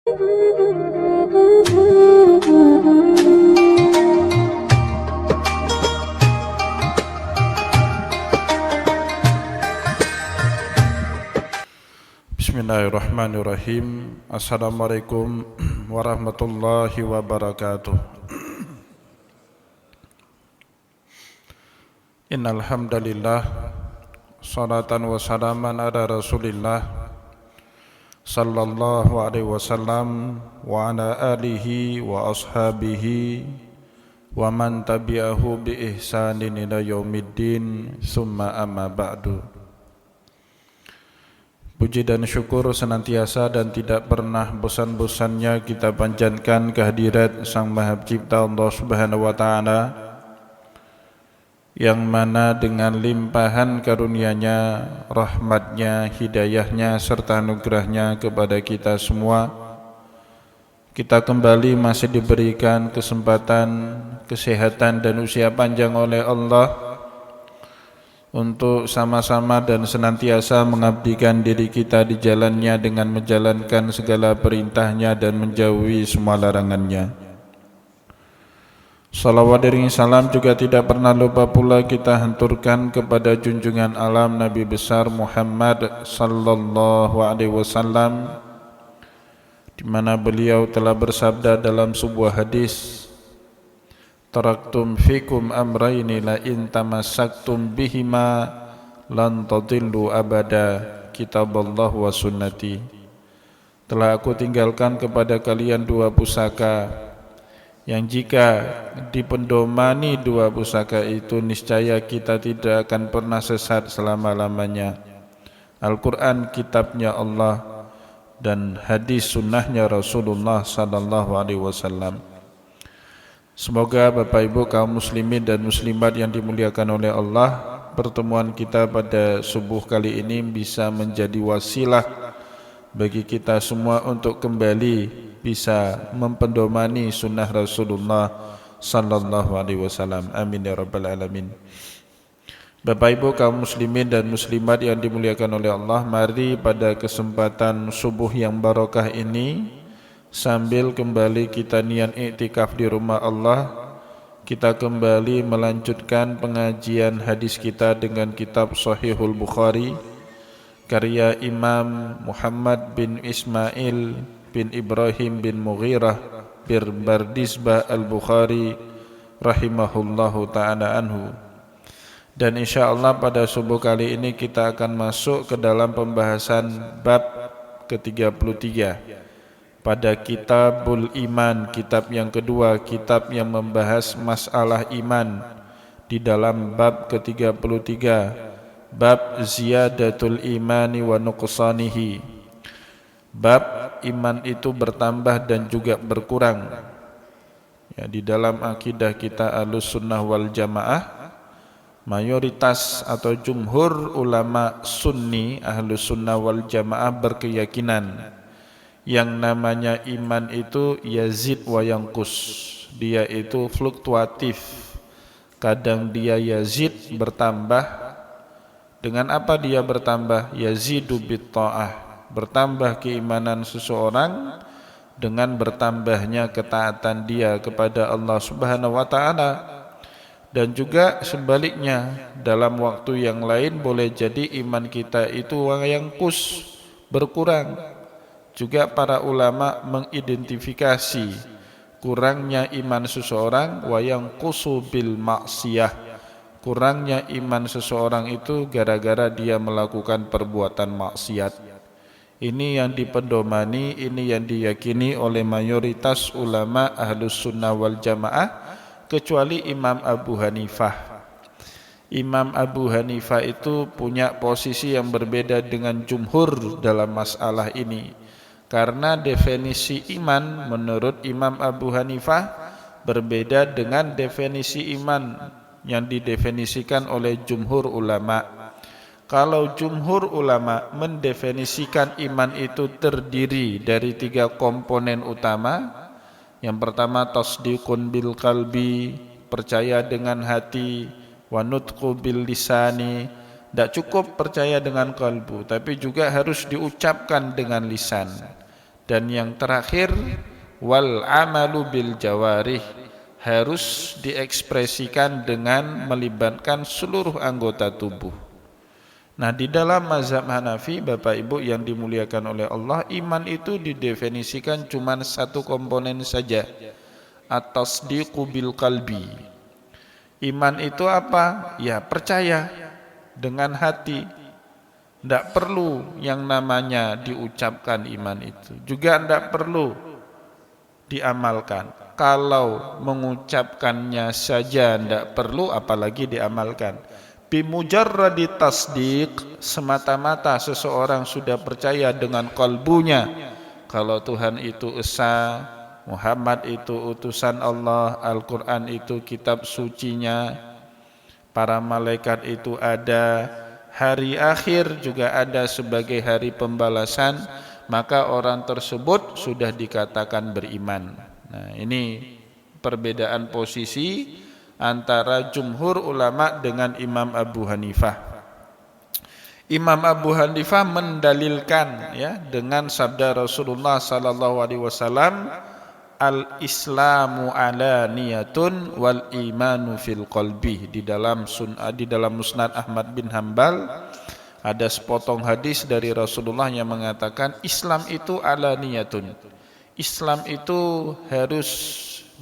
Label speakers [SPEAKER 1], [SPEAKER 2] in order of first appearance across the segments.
[SPEAKER 1] Bismillahirrahmanirrahim. Assalamualaikum warahmatullahi wabarakatuh. Innal hamdalillah, salatan wa salaman ala Rasulillah sallallahu alaihi wasallam wa ala alihi wa ashabihi wa man tabi'ahu bi ihsanin ila yaumiddin, summa amma ba'du. Puji dan syukur senantiasa dan tidak pernah bosan-bosannya kita panjatkan kehadirat Sang Maha Pencipta Allah Subhanahu wa Ta'ala, yang mana dengan limpahan karunia-Nya, rahmat-Nya, hidayah-Nya serta anugerah-Nya kepada kita semua, kita kembali masih diberikan kesempatan, kesehatan dan usia panjang oleh Allah untuk sama-sama dan senantiasa mengabdikan diri kita di jalannya dengan menjalankan segala perintahnya dan menjauhi semua larangannya. Salawat dan salam juga tidak pernah lupa pula kita hanturkan kepada junjungan alam Nabi besar Muhammad sallallahu alaihi wasallam, di mana beliau telah bersabda dalam sebuah hadis, taraktum fikum amrayni la in tamassaktum bihima lan tadillu abada, kitaballah wa sunnati. Telah aku tinggalkan kepada kalian dua pusaka, yang jika dipendomani dua pusaka itu niscaya kita tidak akan pernah sesat selama-lamanya. Al-Quran kitabnya Allah dan hadis sunnahnya Rasulullah sallallahu alaihi wasallam. Semoga Bapak Ibu kaum muslimin dan muslimat yang dimuliakan oleh Allah, pertemuan kita pada subuh kali ini bisa menjadi wasilah bagi kita semua untuk kembali bisa mempendomani sunnah Rasulullah sallallahu alaihi wasallam. Amin ya rabbal alamin. Bapak Ibu kaum muslimin dan muslimat yang dimuliakan oleh Allah, mari pada kesempatan subuh yang barokah ini, sambil kembali kita niat iktikaf di rumah Allah, kita kembali melanjutkan pengajian hadis kita dengan kitab Sahihul Bukhari karya Imam Muhammad bin Ismail bin Ibrahim bin Mughirah bin Bardizbah Al-Bukhari rahimahullahu ta'ala anhu. Dan insyaAllah pada subuh kali ini kita akan masuk ke dalam pembahasan bab ke-33 pada Kitabul Iman, kitab yang kedua, kitab yang membahas masalah iman, di dalam bab ke-33, bab ziyadatul imani wa nuqsanihi, bab iman itu bertambah dan juga berkurang. Ya, di dalam akidah kita Ahlus Sunnah wal Jamaah, mayoritas atau jumhur ulama sunni Ahlus Sunnah wal Jamaah berkeyakinan yang namanya iman itu yazid wa yanqus, dia itu fluktuatif, kadang dia yazid bertambah. Dengan apa dia bertambah? Yazidu bit ta'ah, bertambah keimanan seseorang dengan bertambahnya ketaatan dia kepada Allah Subhanahu wa Ta'ala. Dan juga sebaliknya, dalam waktu yang lain boleh jadi iman kita itu wa yanqus, berkurang. Juga para ulama mengidentifikasi kurangnya iman seseorang wa yanqusu bil maksiyah, kurangnya iman seseorang itu gara-gara dia melakukan perbuatan maksiat. Ini yang dipedomani, ini yang diyakini oleh mayoritas ulama Ahlus Sunnah wal Jamaah, kecuali Imam Abu Hanifah. Imam Abu Hanifah itu punya posisi yang berbeda dengan jumhur dalam masalah ini. Karena definisi iman menurut Imam Abu Hanifah berbeda dengan definisi iman yang didefinisikan oleh jumhur ulama. Kalau jumhur ulama mendefinisikan iman itu terdiri dari 3 komponen utama. Yang pertama tasdiqun bil qalbi, percaya dengan hati, wa nutqu bil lisani, tidak cukup percaya dengan kalbu, tapi juga harus diucapkan dengan lisan. Dan yang terakhir, wal amalu bil jawarih, harus diekspresikan dengan melibatkan seluruh anggota tubuh. Nah, di dalam mazhab Hanafi, Bapak Ibu yang dimuliakan oleh Allah, iman itu didefinisikan cuma satu komponen saja, at-tasdiqu bil qalbi. Iman itu apa? Ya, percaya dengan hati. Tidak perlu yang namanya diucapkan iman itu. Juga tidak perlu diamalkan. Kalau mengucapkannya saja tidak perlu, apalagi diamalkan. Bimujarradi tasdiq, semata-mata seseorang sudah percaya dengan kalbunya kalau Tuhan itu esa, Muhammad itu utusan Allah, Al-Quran itu kitab sucinya, para malaikat itu ada, hari akhir juga ada sebagai hari pembalasan, maka orang tersebut sudah dikatakan beriman. Nah, ini perbedaan posisi antara jumhur ulama dengan Imam Abu Hanifah. Imam Abu Hanifah mendalilkan ya dengan sabda Rasulullah sallallahu alaihi wasallam, al-islamu alaniyatun wal imanu fil qalbi. Di dalam Musnad Ahmad bin Hambal ada sepotong hadis dari Rasulullah yang mengatakan Islam itu alaniyatun. Islam itu harus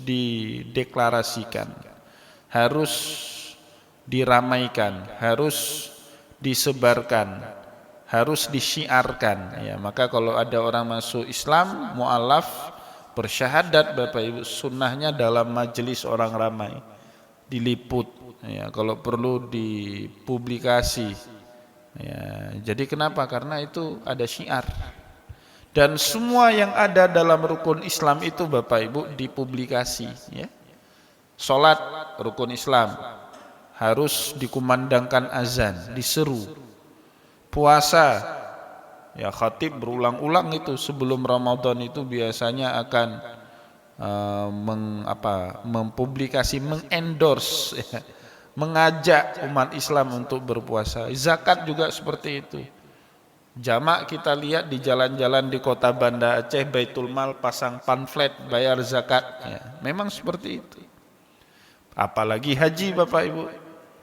[SPEAKER 1] dideklarasikan, harus diramaikan, harus disebarkan, harus disyiarkan. Ya, maka kalau ada orang masuk Islam, mu'alaf, bersyahadat, Bapak Ibu, sunnahnya dalam majelis orang ramai, diliput, ya, kalau perlu dipublikasi. Ya, jadi kenapa? Karena itu ada syiar. Dan semua yang ada dalam rukun Islam itu, Bapak Ibu, dipublikasi. Ya. Salat rukun Islam harus dikumandangkan azan, diseru. Puasa, ya khatib berulang-ulang itu sebelum Ramadan itu biasanya akan mempublikasi, mengendorse, ya, mengajak umat Islam untuk berpuasa. Zakat juga seperti itu. Jamak kita lihat di jalan-jalan di kota Banda Aceh, Baitul Mal pasang pamflet bayar zakat. Ya, memang seperti itu. Apalagi haji, Bapak Ibu.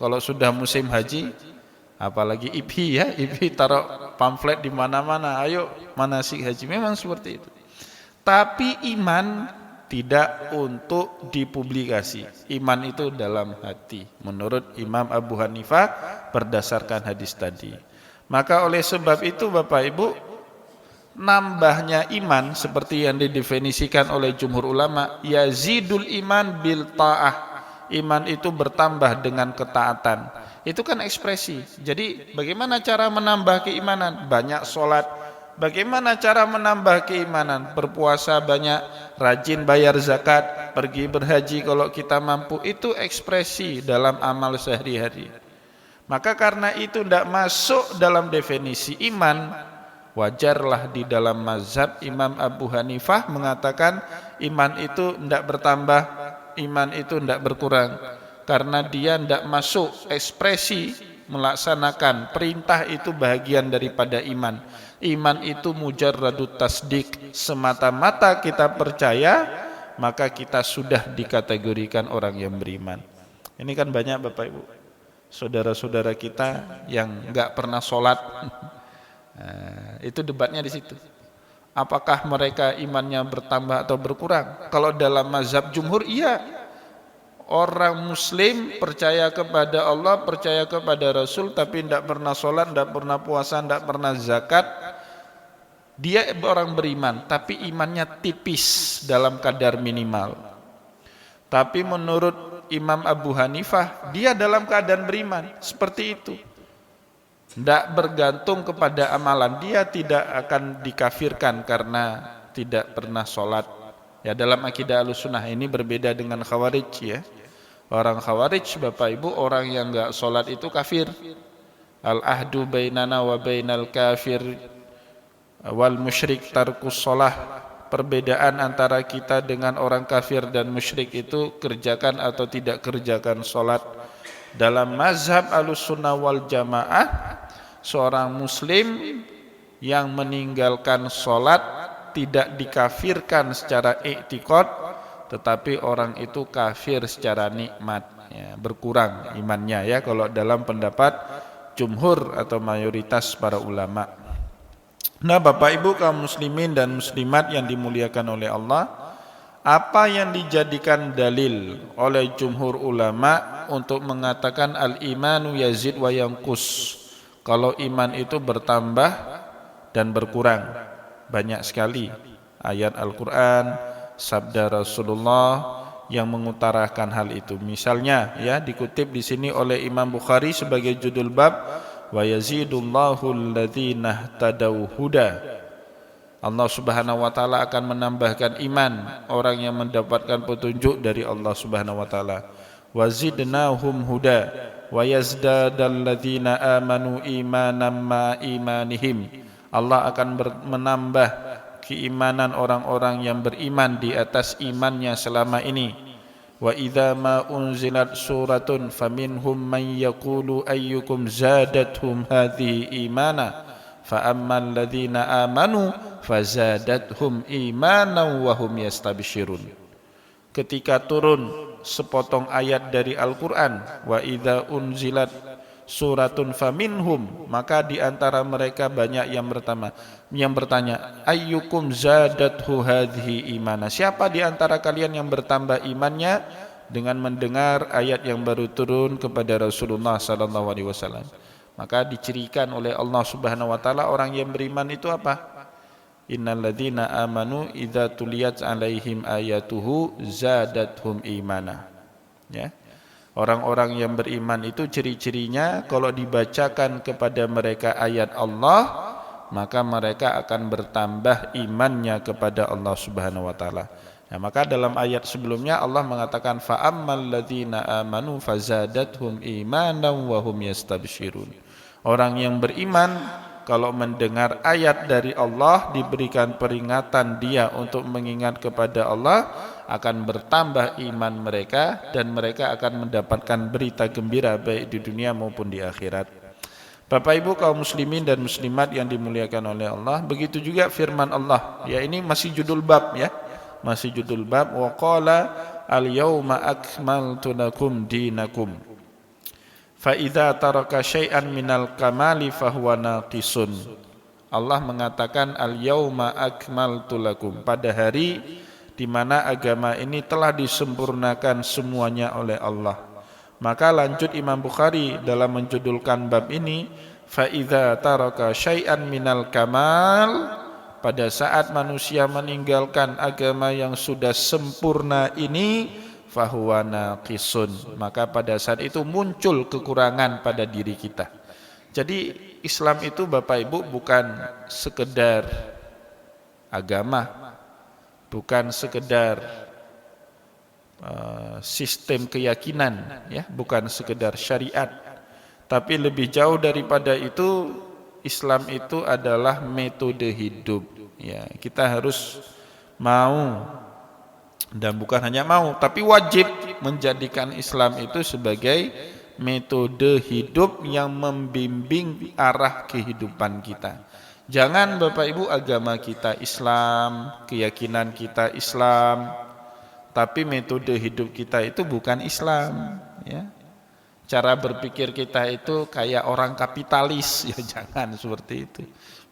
[SPEAKER 1] Kalau sudah musim haji, apalagi IPHI ya, IPHI taruh pamflet di mana-mana, ayo manasik haji. Memang seperti itu. Tapi iman tidak untuk dipublikasi. Iman itu dalam hati, menurut Imam Abu Hanifah berdasarkan hadis tadi. Maka oleh sebab itu, Bapak Ibu, nambahnya iman seperti yang didefinisikan oleh jumhur ulama, yazidul iman bil ta'ah. Iman itu bertambah dengan ketaatan. Itu kan ekspresi. Jadi bagaimana cara menambah keimanan? Banyak sholat. Bagaimana cara menambah keimanan? Berpuasa banyak, rajin bayar zakat, pergi berhaji kalau kita mampu. Itu ekspresi dalam amal sehari-hari. Maka karena itu tidak masuk dalam definisi iman, wajarlah di dalam mazhab Imam Abu Hanifah mengatakan iman itu tidak bertambah, iman itu tidak berkurang, karena dia tidak masuk ekspresi melaksanakan perintah. Itu bagian daripada iman. Iman itu mujarradut tasdik, semata-mata kita percaya, maka kita sudah dikategorikan orang yang beriman. Ini kan banyak, Bapak Ibu, saudara-saudara kita yang enggak pernah sholat. Nah, itu debatnya di situ. Apakah mereka imannya bertambah atau berkurang? Kalau dalam mazhab jumhur, iya. Orang muslim percaya kepada Allah, percaya kepada Rasul, tapi tidak pernah sholat, tidak pernah puasa, tidak pernah zakat. Dia orang beriman, tapi imannya tipis dalam kadar minimal. Tapi menurut Imam Abu Hanifah, dia dalam keadaan beriman, seperti itu. Tidak bergantung kepada amalan, dia tidak akan dikafirkan karena tidak pernah sholat. Ya, dalam akidah Ahlussunnah ini berbeda dengan Khawarij ya. Orang Khawarij, Bapak Ibu, orang yang enggak sholat itu kafir. Al-ahdu bainana wa bainal kafir wal musyrik tarkus sholah. Perbedaan antara kita dengan orang kafir dan musyrik itu kerjakan atau tidak kerjakan sholat. Dalam mazhab Ahlussunnah wal Jamaah, seorang muslim yang meninggalkan sholat tidak dikafirkan secara i'tiqad, tetapi orang itu kafir secara nikmat, ya, berkurang imannya, ya, kalau dalam pendapat jumhur atau mayoritas para ulama. Nah, Bapak Ibu kaum muslimin dan muslimat yang dimuliakan oleh Allah, apa yang dijadikan dalil oleh jumhur ulama untuk mengatakan al-imanu yazid wa yanqus, kalau iman itu bertambah dan berkurang? Banyak sekali ayat Al-Quran, sabda Rasulullah yang mengutarakan hal itu. Misalnya, ya, dikutip di sini oleh Imam Bukhari sebagai judul bab, wa yazidullahu alladzina ihtadaw huda. Allah Subhanahu wa taala akan menambahkan iman orang yang mendapatkan petunjuk dari Allah Subhanahu wa taala. Wa zidnahum huda wa yazdadal ladzina amanu imanan ma imanihim. Allah akan menambah keimanan orang-orang yang beriman di atas imannya selama ini. Wa idza ma unzilat suratun faminhum man yaqulu ayyukum zadathum hadhihi imana fa ammal ladzina amanu fazadathum imanan wa hum yastabshirun. Ketika turun sepotong ayat dari Al-Qur'an, wa idza unzilat suratun faminhum, maka di antara mereka banyak yang bertanya ayyukum zadathu hadhihi imana, siapa di antara kalian yang bertambah imannya dengan mendengar ayat yang baru turun kepada Rasulullah sallallahu alaihi wasallam. Maka dicirikan oleh Allah Subhanahu wa taala orang yang beriman itu apa? Innalladzina amanu idza tuliyat alaihim ayatuhu zadathum imana, ya. Orang-orang yang beriman itu ciri-cirinya kalau dibacakan kepada mereka ayat Allah, maka mereka akan bertambah imannya kepada Allah Subhanahu wa taala. Nah, maka dalam ayat sebelumnya Allah mengatakan fa ammal ladzina amanu fazadathum imanan wa hum yastabshirun. Orang yang beriman kalau mendengar ayat dari Allah, diberikan peringatan dia untuk mengingat kepada Allah, akan bertambah iman mereka dan mereka akan mendapatkan berita gembira baik di dunia maupun di akhirat. Bapak Ibu kaum muslimin dan muslimat yang dimuliakan oleh Allah, begitu juga firman Allah. Ya, ini masih judul bab, ya. Masih judul bab, wa qala al-yauma akmaltu lakum dinakum. Fa idza taraka syai'an minal kamali fahuwa naqisun. Allah mengatakan al-yauma akmaltu lakum, pada hari di mana agama ini telah disempurnakan semuanya oleh Allah. Maka lanjut Imam Bukhari dalam menjudulkan bab ini, fa idza taraka syai'an minal kamal, pada saat manusia meninggalkan agama yang sudah sempurna ini, fahuwa naqisun, maka pada saat itu muncul kekurangan pada diri kita. Jadi Islam itu Bapak Ibu bukan sekedar agama, bukan sekedar sistem keyakinan, ya, bukan sekedar syariat, tapi lebih jauh daripada itu. Islam itu adalah metode hidup, ya. Kita harus mau, dan bukan hanya mau, tapi wajib menjadikan Islam itu sebagai metode hidup yang membimbing arah kehidupan kita. Jangan Bapak Ibu agama kita Islam, keyakinan kita Islam, tapi metode hidup kita itu bukan Islam, ya. Cara berpikir kita itu kayak orang kapitalis, ya, jangan seperti itu.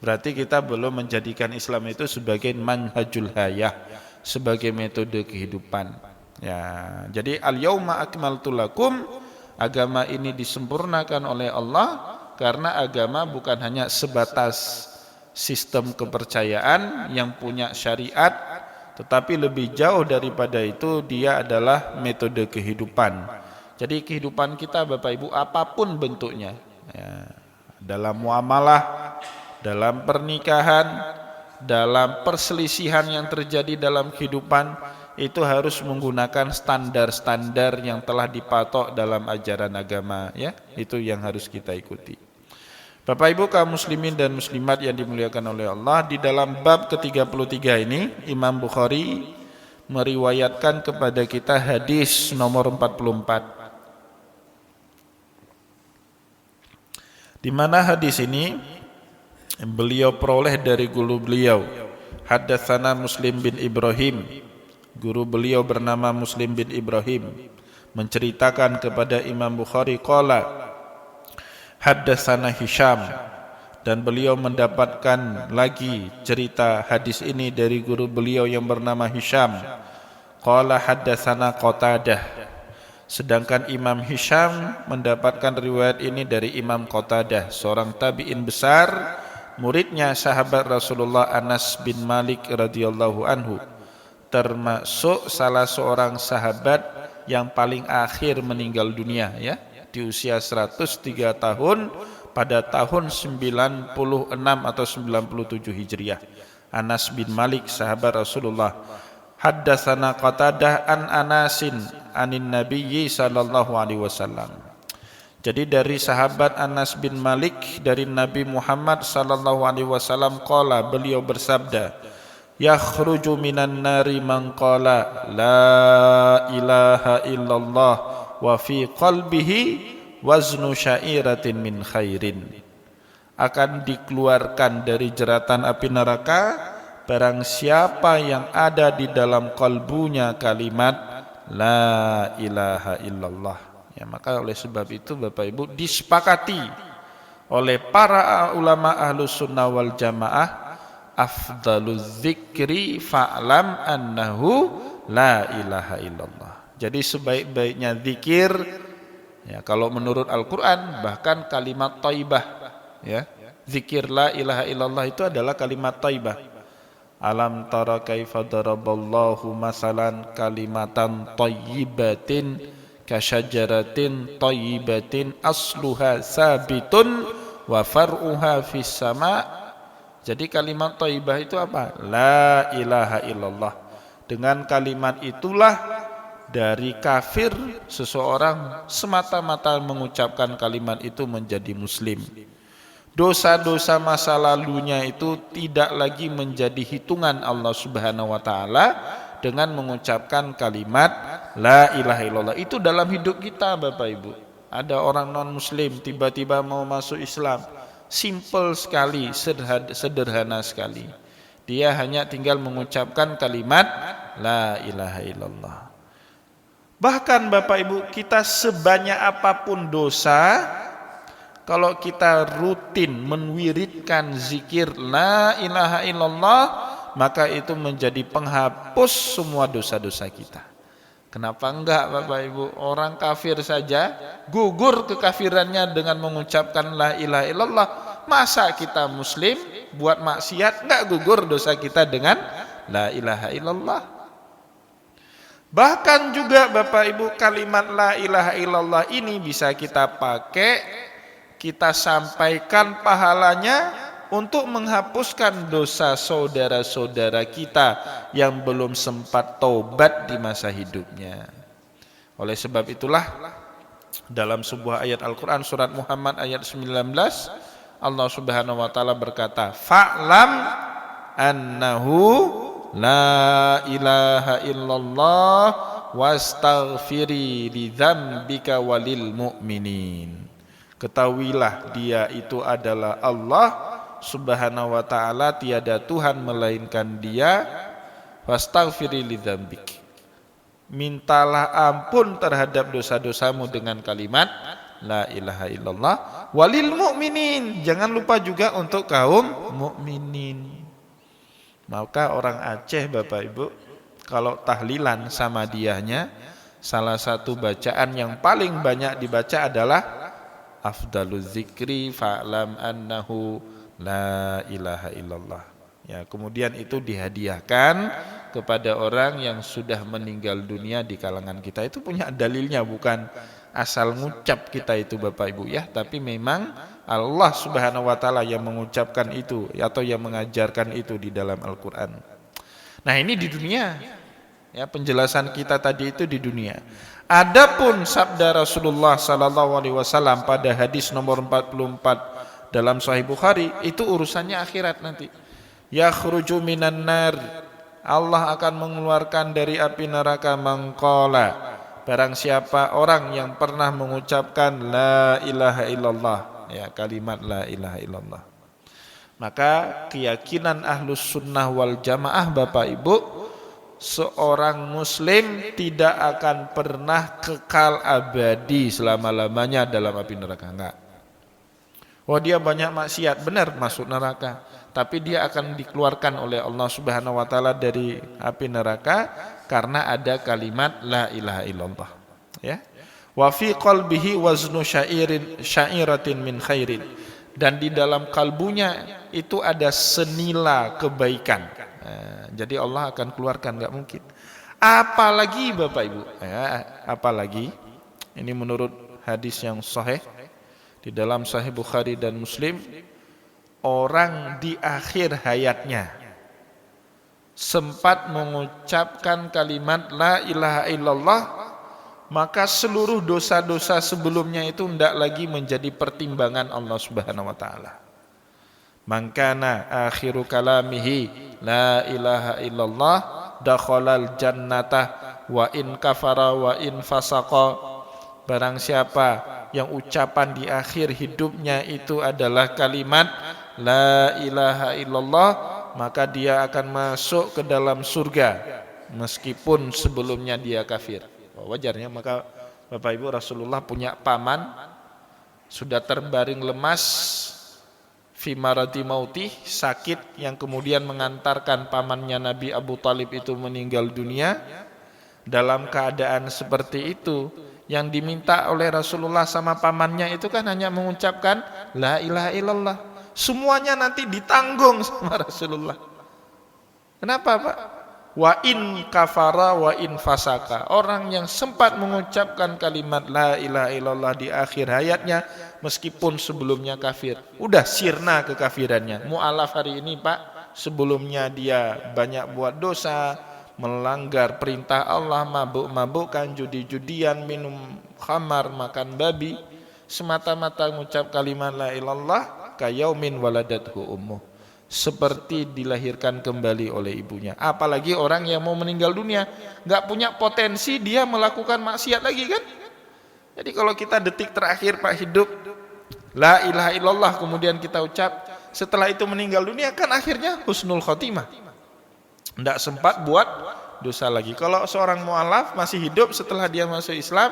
[SPEAKER 1] Berarti kita belum menjadikan Islam itu sebagai manhajul hayah, sebagai metode kehidupan, ya. Jadi al-yauma akmaltu lakum, agama ini disempurnakan oleh Allah karena agama bukan hanya sebatas sistem kepercayaan yang punya syariat, tetapi lebih jauh daripada itu, dia adalah metode kehidupan. Jadi kehidupan kita Bapak Ibu apapun bentuknya, ya, dalam muamalah, dalam pernikahan, dalam perselisihan yang terjadi dalam kehidupan, itu harus menggunakan standar-standar yang telah dipatok dalam ajaran agama, ya. Itu yang harus kita ikuti. Bapak Ibu kaum muslimin dan muslimat yang dimuliakan oleh Allah, di dalam bab ke-33 ini Imam Bukhari meriwayatkan kepada kita hadis nomor 44, di mana hadis ini beliau peroleh dari guru beliau Haddatsana Muslim bin Ibrahim, guru beliau bernama Muslim bin Ibrahim, menceritakan kepada Imam Bukhari qala haddatsana Hisham, dan beliau mendapatkan lagi cerita hadis ini dari guru beliau yang bernama Hisham. Qala haddatsana Qatadah, sedangkan Imam Hisham mendapatkan riwayat ini dari Imam Qatadah, seorang tabi'in besar, muridnya sahabat Rasulullah Anas bin Malik radhiyallahu anhu, termasuk salah seorang sahabat yang paling akhir meninggal dunia, ya, di usia 103 tahun pada tahun 96 atau 97 Hijriah. Anas bin Malik, sahabat Rasulullah. Haddatsana Qatadah an Anasin anin Nabiyyi sallallahu alaihi wasallam. Jadi dari sahabat Anas bin Malik dari Nabi Muhammad sallallahu alaihi wasallam qala, beliau bersabda, yakhruju minan nari man qala la ilaha illallah wa fi qalbihi waznu syairatin min khairin. Akan dikeluarkan dari jeratan api neraka barang siapa yang ada di dalam kalbunya kalimat la ilaha illallah. Ya, maka oleh sebab itu Bapak Ibu disepakati oleh para ulama ahlus sunnah wal jamaah, afdaluz zikri fa'lam annahu la ilaha illallah. Jadi sebaik-baiknya zikir, ya, kalau menurut Al-Quran bahkan kalimat thayyibah, ya, zikir la ilaha illallah itu adalah kalimat thayyibah. Alam tara kaifa daraballahu masalan kalimatan thayyibatin kasyajaratin thayyibatin asluha sabitun wa far'uha fis sama'. Jadi kalimat thayyibah itu apa? La ilaha illallah. Dengan kalimat itulah dari kafir seseorang semata-mata mengucapkan kalimat itu menjadi muslim. Dosa-dosa masa lalunya itu tidak lagi menjadi hitungan Allah Subhanahu wa taala dengan mengucapkan kalimat la ilaha illallah. Itu dalam hidup kita Bapak Ibu. Ada orang non muslim tiba-tiba mau masuk Islam, simple sekali, sederhana sekali. Dia hanya tinggal mengucapkan kalimat la ilaha illallah. Bahkan Bapak Ibu, kita sebanyak apapun dosa, kalau kita rutin menwiridkan zikir la ilaha illallah, maka itu menjadi penghapus semua dosa-dosa kita. Kenapa enggak Bapak Ibu? Orang kafir saja gugur kekafirannya dengan mengucapkan la ilaha illallah. Masa kita muslim buat maksiat enggak gugur dosa kita dengan la ilaha illallah? Bahkan juga Bapak Ibu, kalimat la ilaha illallah ini bisa kita pakai, kita sampaikan pahalanya untuk menghapuskan dosa saudara-saudara kita yang belum sempat taubat di masa hidupnya. Oleh sebab itulah dalam sebuah ayat Al-Quran surat Muhammad ayat 19, Allah Subhanahu wa taala berkata, fa'lam annahu la ilaha illallah wastaghfiri lidzambika walil mu'minin. Ketahuilah dia itu adalah Allah Subhanahu wa ta'ala, tiada Tuhan melainkan dia. Wastaghfiri lidzambik, mintalah ampun terhadap dosa-dosamu dengan kalimat la ilaha illallah. Walil mu'minin, jangan lupa juga untuk kaum mukminin. Maka orang Aceh Bapak Ibu, kalau tahlilan sama diahnya, salah satu bacaan yang paling banyak dibaca adalah afdaluz zikri fa'lam annahu la ilaha illallah. Ya, kemudian itu dihadiahkan kepada orang yang sudah meninggal dunia di kalangan kita. Itu punya dalilnya, bukan asal ngucap kita itu Bapak Ibu ya, tapi memang Allah Subhanahu wa taala yang mengucapkan itu atau yang mengajarkan itu di dalam Al-Qur'an. Nah, ini di dunia. Ya, penjelasan kita tadi itu di dunia. Adapun sabda Rasulullah sallallahu alaihi wasallam pada hadis nomor 44 dalam Sahih Bukhari, itu urusannya akhirat nanti. Yakhruju minan nar, Allah akan mengeluarkan dari api neraka mangqala, barang siapa orang yang pernah mengucapkan la ilaha illallah, ya, kalimat la ilaha illallah. Maka keyakinan Ahlus Sunnah wal Jamaah Bapak Ibu, seorang muslim tidak akan pernah kekal abadi selama-lamanya dalam api neraka. Enggak. Wah, dia banyak maksiat, benar masuk neraka, tapi dia akan dikeluarkan oleh Allah Subhanahu wa taala dari api neraka karena ada kalimat la ilaha illallah, ya. Wa fi qalbihi waznu syairatin min khairin, dan di dalam kalbunya itu ada senila kebaikan. Jadi Allah akan keluarkan, nggak mungkin. Apalagi Bapak Ibu, apalagi ini menurut hadis yang sahih di dalam Sahih Bukhari dan Muslim, orang di akhir hayatnya sempat mengucapkan kalimat la ilaha illallah, maka seluruh dosa-dosa sebelumnya itu tidak lagi menjadi pertimbangan Allah Subhanahu wa taala. Man kana akhiru kalamihi la ilaha illallah dakhalal jannata wa in kafara wa in fasaqa. Barang siapa yang ucapan di akhir hidupnya itu adalah kalimat la ilaha illallah, maka dia akan masuk ke dalam surga meskipun sebelumnya dia kafir. Wajarnya, maka Bapak Ibu, Rasulullah punya paman sudah terbaring lemas fi maradi mautih, sakit, yang kemudian mengantarkan pamannya Nabi Abu Talib itu meninggal dunia. Dalam keadaan seperti itu, yang diminta oleh Rasulullah sama pamannya itu kan hanya mengucapkan la ilaha illallah. Semuanya nanti ditanggung sama Rasulullah. Kenapa Pak? Wa in kafara wa in fasaka. Orang yang sempat mengucapkan kalimat la ilaha illallah di akhir hayatnya meskipun sebelumnya kafir, udah sirna kekafirannya. Mu'alaf hari ini Pak, sebelumnya dia banyak buat dosa, melanggar perintah Allah, mabuk-mabukan, judi-judian, minum khamar, makan babi, semata-mata mengucap kalimat la ilallah kayaumin waladathu ummuh, seperti dilahirkan kembali oleh ibunya. Apalagi orang yang mau meninggal dunia, nggak punya potensi dia melakukan maksiat lagi kan. Jadi kalau kita detik terakhir Pak hidup la ilaha illallah kemudian kita ucap, setelah itu meninggal dunia kan akhirnya husnul khotimah, tidak sempat buat dosa lagi. Kalau seorang mu'alaf masih hidup setelah dia masuk Islam,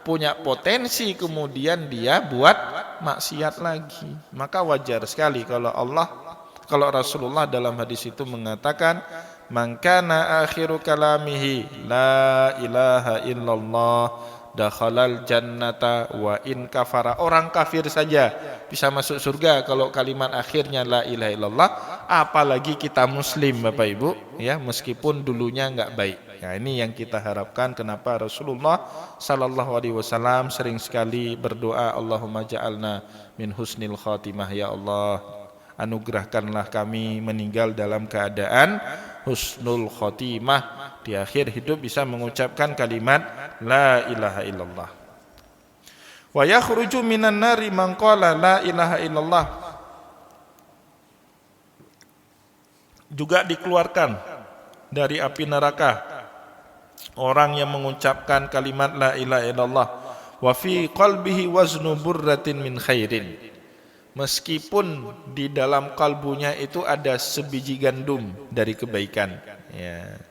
[SPEAKER 1] punya potensi kemudian dia buat maksiat lagi. Maka wajar sekali kalau Rasulullah dalam hadis itu mengatakan, man kana akhiru kalamihi la ilaha illallah dakhalal jannata wa in kafara. Orang kafir saja bisa masuk surga kalau kalimat akhirnya la ilaha illallah, apalagi kita muslim Bapak Ibu, ya, meskipun dulunya enggak baik. Ya, ini yang kita harapkan. Kenapa Rasulullah sallallahu alaihi wasallam sering sekali berdoa, Allahumma ja'alna min husnil khatimah, ya Allah, anugerahkanlah kami meninggal dalam keadaan husnul khotimah, di akhir hidup bisa mengucapkan kalimat la ilaha illallah. Wa yakhruju minan nari man qala la ilaha illallah, juga dikeluarkan dari api neraka orang yang mengucapkan kalimat la ilaha illallah wa fi qalbihi waznu burratin min khairin, meskipun di dalam kalbunya itu ada sebiji gandum dari kebaikan, ya.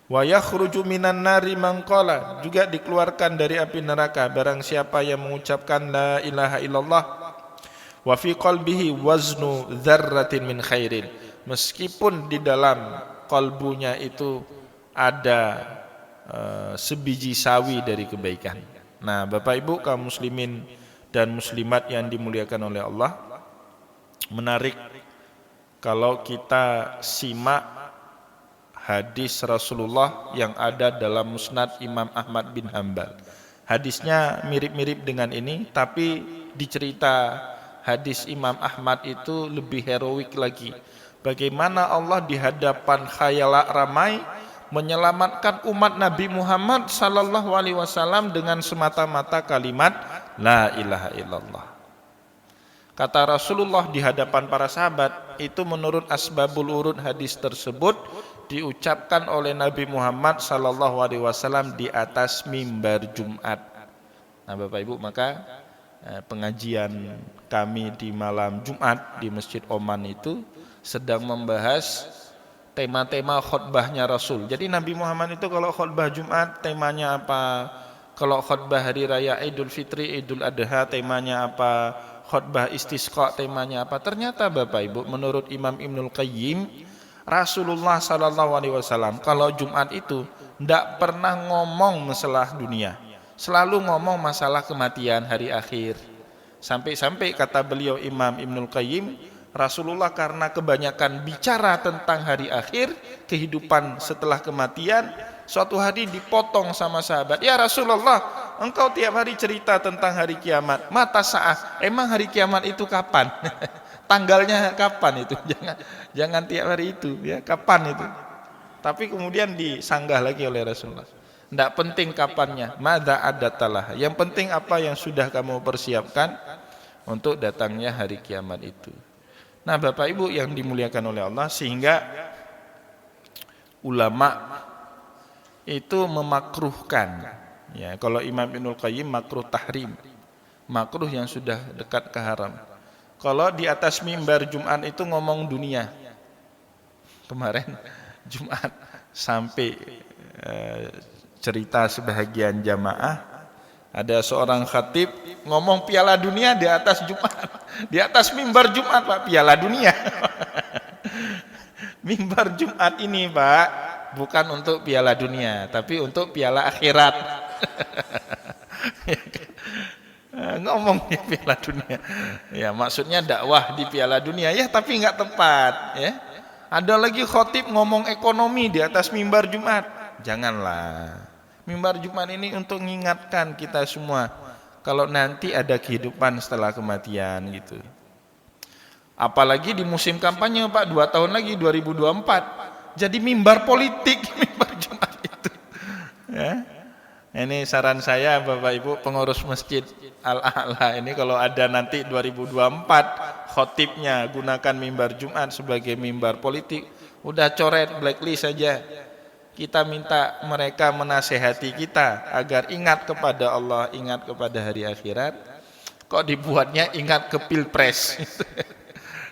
[SPEAKER 1] Wa yakhruju minan nari man qala, juga dikeluarkan dari api neraka barang siapa yang mengucapkan la ilaha illallah wa fi qalbihi waznu dzarratin min khairin, meskipun di dalam kalbunya itu ada sebiji sawi dari kebaikan. Nah, Bapak Ibu kaum muslimin dan muslimat yang dimuliakan oleh Allah, menarik kalau kita simak hadis Rasulullah yang ada dalam Musnad Imam Ahmad bin Hanbal. Hadisnya mirip-mirip dengan ini, tapi dicerita hadis Imam Ahmad itu lebih heroik lagi. Bagaimana Allah di hadapan khayalak ramai menyelamatkan umat Nabi Muhammad sallallahu alaihi wasallam dengan semata-mata kalimat la ilaha illallah. Kata Rasulullah di hadapan para sahabat, itu menurut asbabul urud hadis tersebut diucapkan oleh Nabi Muhammad sallallahu alaihi wasallam di atas mimbar Jumat. Nah, Bapak Ibu, maka pengajian kami di malam Jumat di Masjid Oman itu sedang membahas tema-tema khutbahnya Rasul. Jadi Nabi Muhammad itu kalau khutbah Jumat temanya apa? Kalau khutbah hari raya Idul Fitri, Idul Adha temanya apa? Khutbah istisqa temanya apa? Ternyata Bapak Ibu, menurut Imam Ibnul Qayyim, Rasulullah SAW kalau Jumat itu tidak pernah ngomong masalah dunia, selalu ngomong masalah kematian, hari akhir. Sampai-sampai kata beliau Imam Ibnul Qayyim, Rasulullah karena kebanyakan bicara tentang hari akhir, kehidupan setelah kematian, suatu hari dipotong sama sahabat, "Ya Rasulullah, engkau tiap hari cerita tentang hari kiamat, mata sa'ah, emang hari kiamat itu kapan?" Tanggalnya kapan itu? Jangan tiap hari itu, ya, kapan itu? Tapi kemudian disanggah lagi oleh Rasulullah. Tidak penting kapannya, madza adatalah. Yang penting apa yang sudah kamu persiapkan untuk datangnya hari kiamat itu. Nah, Bapak Ibu yang dimuliakan oleh Allah, sehingga ulama itu memakruhkan, ya, kalau Imam Ibnul Qayyim makruh tahrim, makruh yang sudah dekat ke haram. Kalau di atas mimbar Jumat itu ngomong dunia. Kemarin Jumat sampai cerita sebahagian jamaah, ada seorang khatib ngomong piala dunia di atas Jumat, di atas mimbar Jumat, Pak, piala dunia. Mimbar Jumat ini, Pak, bukan untuk piala dunia, tapi untuk piala akhirat. Ngomong di piala dunia, ya maksudnya dakwah di piala dunia, ya, tapi nggak tepat, ya. Ada lagi khotib ngomong ekonomi di atas mimbar Jumat, janganlah. Mimbar Jumat ini untuk mengingatkan kita semua kalau nanti ada kehidupan setelah kematian, gitu. Apalagi di musim kampanye, Pak, 2 tahun lagi 2024, jadi mimbar politik mimbar Jumat itu, ya. Ini saran saya Bapak Ibu pengurus Masjid Al-A'la ini, kalau ada nanti 2024 khotibnya gunakan mimbar Jumat sebagai mimbar politik, udah coret, blacklist saja. Kita minta mereka menasehati kita agar ingat kepada Allah, ingat kepada hari akhirat. Kok dibuatnya ingat ke pilpres?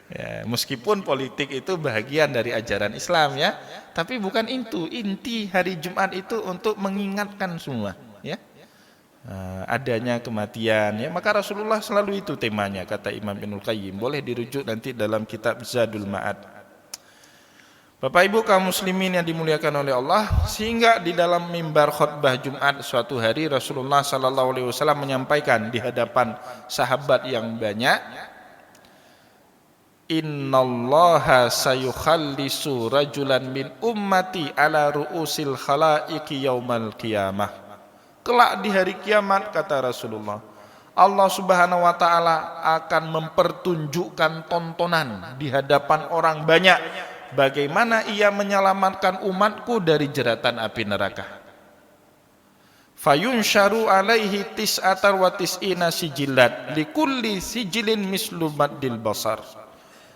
[SPEAKER 1] Ya, meskipun politik itu bahagian dari ajaran Islam, ya, tapi bukan itu inti hari Jumat itu, untuk mengingatkan semua, ya, adanya kematian, ya. Maka Rasulullah selalu itu temanya, kata Imam Ibnul Qayyim. Boleh dirujuk nanti dalam kitab Zadul Ma'ad. Bapak Ibu kaum muslimin yang dimuliakan oleh Allah, sehingga di dalam mimbar khutbah Jumat suatu hari Rasulullah SAW menyampaikan di hadapan sahabat yang banyak, "Innallaha sayukhallisu rajulan min ummati ala ru'usil khalaiqi yaumal qiyamah." Kelak di hari kiamat, kata Rasulullah, Allah Subhanahu wa taala akan mempertunjukkan tontonan di hadapan orang banyak bagaimana ia menyelamatkan umatku dari jeratan api neraka. Fayunsharu alaihi tis'atar wa tis'ina sijilat likulli sijilin mislu maddil basar.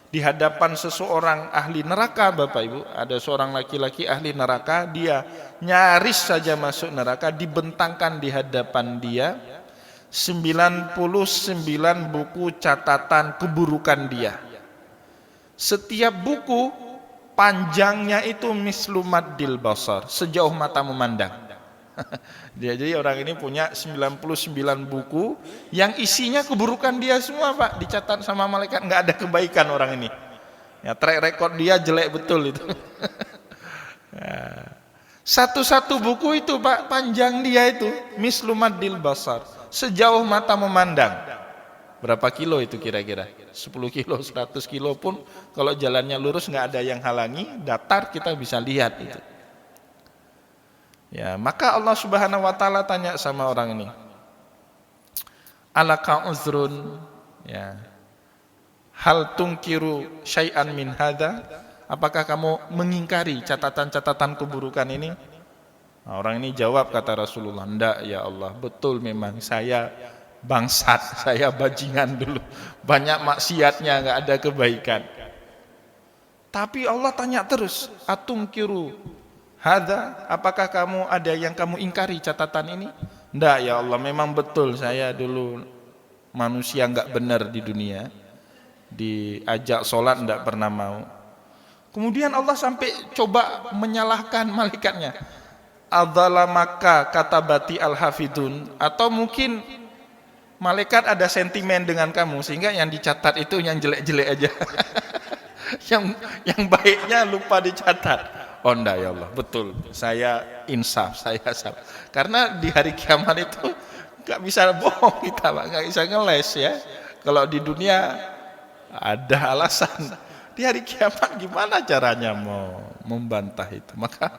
[SPEAKER 1] Di hadapan seseorang ahli neraka, Bapak Ibu, ada seorang laki-laki ahli neraka, dia nyaris saja masuk neraka, dibentangkan di hadapan dia 99 buku catatan keburukan dia. Setiap buku panjangnya itu mislu maddil basar, sejauh mata memandang. Jadi orang ini punya 99 buku yang isinya keburukan dia semua, Pak, dicatat sama malaikat, nggak ada kebaikan orang ini. Ya, track record dia jelek betul itu. Ya. Satu-satu buku itu, Pak, panjang dia itu mislu maddil basar, sejauh mata memandang. Berapa kilo itu kira-kira? 10 kilo, 100 kilo pun kalau jalannya lurus nggak ada yang halangi, datar kita bisa lihat itu. Ya, maka Allah Subhanahu wa taala tanya sama orang ini, "Alaka uzrun?" Ya. "Hal tungkiru syai'an min hadza?" Apakah kamu mengingkari catatan-catatan keburukan ini? Nah, orang ini jawab, kata Rasulullah, "Enggak ya Allah, betul memang saya bangsat, saya bajingan dulu, banyak maksiatnya, enggak ada kebaikan." Tapi Allah tanya terus, "Atungkiru hadza?" Apakah kamu ada yang kamu ingkari catatan ini? "Enggak ya Allah, memang betul saya dulu manusia enggak benar di dunia, diajak sholat enggak pernah mau,
[SPEAKER 2] Kemudian Allah sampai coba menyalahkan malaikatnya. Adzalamaka katabati al-hafidun, atau mungkin malaikat ada sentimen dengan kamu sehingga yang dicatat itu yang jelek-jelek aja. yang baiknya lupa dicatat. Oh enggak ya Allah, betul. Saya insaf, saya salah. Karena di hari kiamat itu enggak bisa bohong kita, Pak, enggak bisa ngeles ya. Kalau di dunia ada alasan, di hari kiamat gimana caranya mau membantah itu? Maka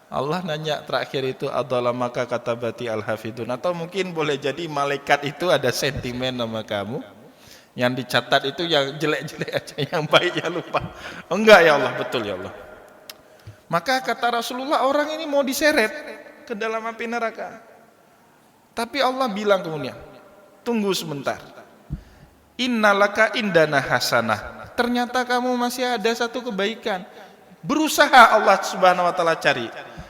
[SPEAKER 2] Allah nanya terakhir itu adzalamaka katabati al-hafidun, atau mungkin boleh jadi malaikat itu ada sentimen sama kamu, yang dicatat itu yang jelek-jelek aja, yang baiknya lupa. Enggak ya Allah, betul ya Allah. Maka kata Rasulullah, orang ini mau diseret ke dalam api neraka. Tapi Allah bilang kemudian, tunggu sebentar. Innalaka indana hasanah. Ternyata kamu masih ada satu kebaikan. Berusaha Allah Subhanahu wa taala cari.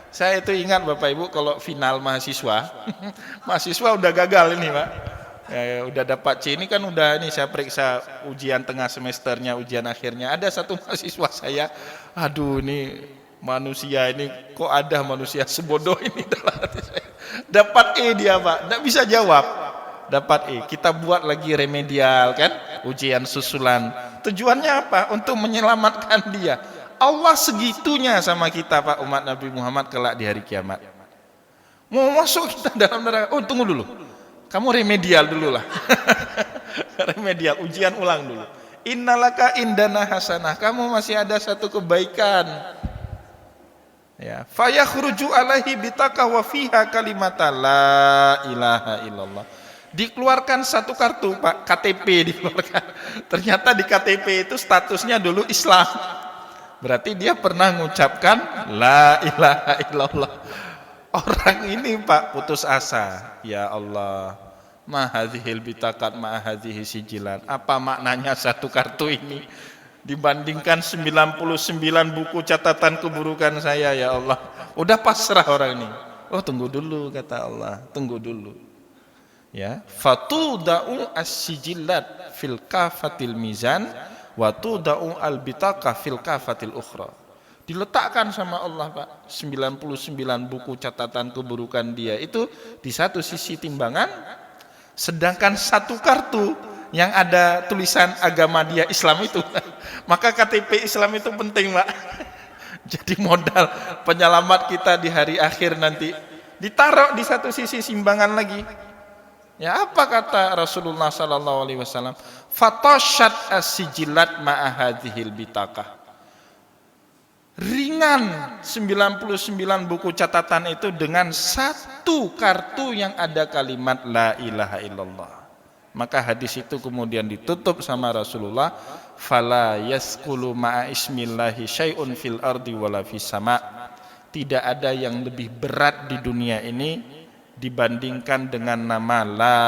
[SPEAKER 2] Saya itu ingat Bapak Ibu kalau final mahasiswa, mahasiswa udah gagal ini, Pak. Ya, udah dapat C ini kan udah ini saya periksa ujian tengah semesternya, ujian akhirnya. Ada satu mahasiswa saya, aduh ini manusia ini kok ada manusia sebodoh ini dalam hati saya. Dapat E dia, Pak, enggak bisa jawab. Dapat E, kita buat lagi remedial kan, ujian susulan. Tujuannya apa? Untuk menyelamatkan dia. Allah segitunya sama kita, Pak, umat Nabi Muhammad kelak di hari kiamat. Mau masuk kita dalam neraka. Oh, tunggu dulu. Kamu remedial dulu lah. Remedial, ujian ulang dulu. Innalaka indana hasanah. Kamu masih ada satu kebaikan. Ya, fayakhruju alaihi bitaka wa fiha kalimata la ilaha illallah. Dikeluarkan satu kartu, Pak, KTP dikeluarkan. Ternyata di KTP itu statusnya dulu Islam. Berarti dia pernah mengucapkan la ilaha illallah. Orang ini, Pak, putus asa. Ya Allah, ma hadzihil bitakat ma hadzihi sijilan. Apa maknanya satu kartu ini dibandingkan 99 buku catatan keburukan saya, ya Allah. Udah pasrah orang ini. Oh, tunggu dulu kata Allah, tunggu dulu. Ya, fatudau as-sijillat fil kafatil mizan wa tudau al-bitaqah fil kafatil ukhra. Diletakkan sama Allah, Pak, 99 buku catatan keburukan dia itu di satu sisi timbangan, sedangkan satu kartu yang ada tulisan agama dia Islam itu. Maka KTP Islam itu penting, Pak. Jadi modal penyelamat kita di hari akhir nanti ditaruh di satu sisi simbangan lagi. Ya, apa kata Rasulullah sallallahu alaihi wasallam? Fatashat as-sijilat ma'a hadhil bitaqah. Ringan 99 buku catatan itu dengan satu kartu yang ada kalimat la ilaha illallah. Maka hadis itu kemudian ditutup sama Rasulullah, fala yaskulu ma'a ismillahi syai'un fil ardi wala fis sama'. Tidak ada yang lebih berat di dunia ini dibandingkan dengan nama la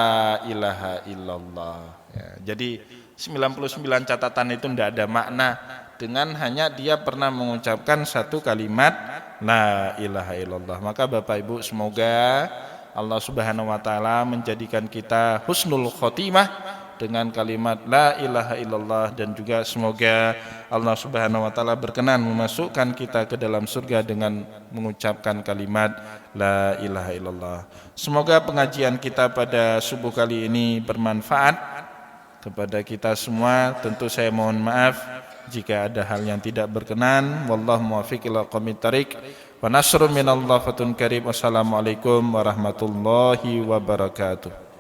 [SPEAKER 2] ilaha illallah. Ya, jadi 99 catatan itu tidak ada makna dengan hanya dia pernah mengucapkan satu kalimat la ilaha illallah. Maka Bapak Ibu, semoga Allah Subhanahu wa taala menjadikan kita husnul khotimah dengan kalimat la ilaha illallah, dan juga semoga Allah Subhanahu wa taala berkenan memasukkan kita ke dalam surga dengan mengucapkan kalimat la ilaha illallah. Semoga pengajian kita pada subuh kali ini bermanfaat kepada kita semua. Tentu saya mohon maaf jika ada hal yang tidak berkenan. Wallahu muwaffiq ila aqwamit thariq. Wa nasrun minallah fatun karim. Wassalamualaikum warahmatullahi wabarakatuh.